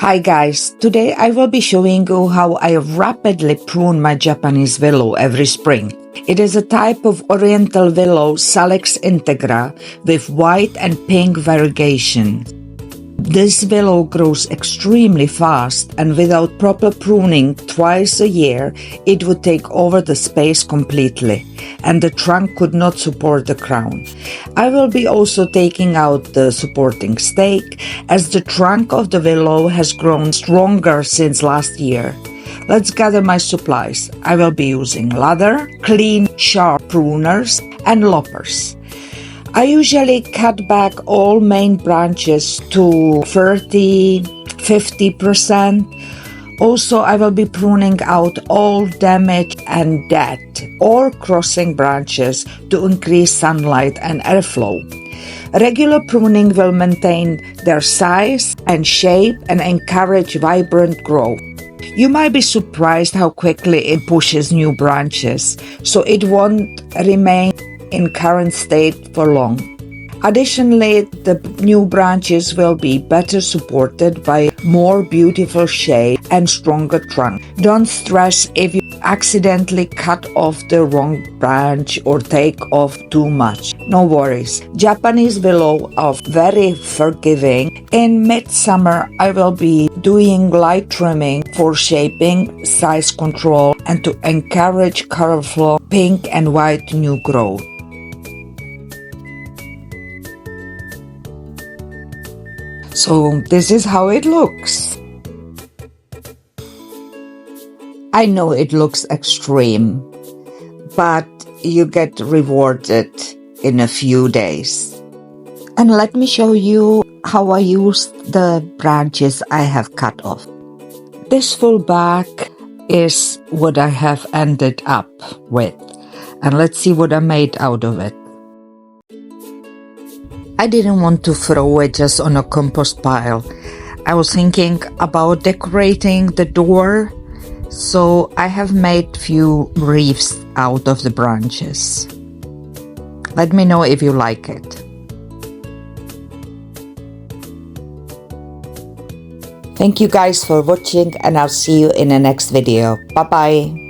Hi guys, today I will be showing you how I rapidly prune my Japanese willow every spring. It is a type of oriental willow Salixintegra with white and pink variegation. This willow grows extremely fast, and without proper pruning twice a year, it would take over the space completely, and the trunk could not support the crown. I will be also taking out the supporting stake, as the trunk of the willow has grown stronger since last year. Let's gather my supplies. I will be using ladder, clean, sharp pruners, and loppers. I usually cut back all main branches to 30–50%. Also, I will be pruning out all damaged and dead or crossing branches to increase sunlight and airflow. Regular pruning will maintain their size and shape and encourage vibrant growth. You might be surprised how quickly it pushes new branches, so it won't remain in current state for long. Additionally, the new branches will be better supported by more beautiful shade and stronger trunk. Don't stress if you accidentally cut off the wrong branch or take off too much. No worries. Japanese willow are very forgiving. In midsummer, I will be doing light trimming for shaping, size control, and to encourage colorful pink and white new growth. So this is how it looks. I know it looks extreme, but you get rewarded in a few days. And let me show you how I used the branches I have cut off. This full bag is what I have ended up with. And let's see what I made out of it. I didn't want to throw it just on a compost pile. I was thinking about decorating the door, so I have made few wreaths out of the branches. Let me know if you like it. Thank you guys for watching, and I'll see you in the next video. Bye bye.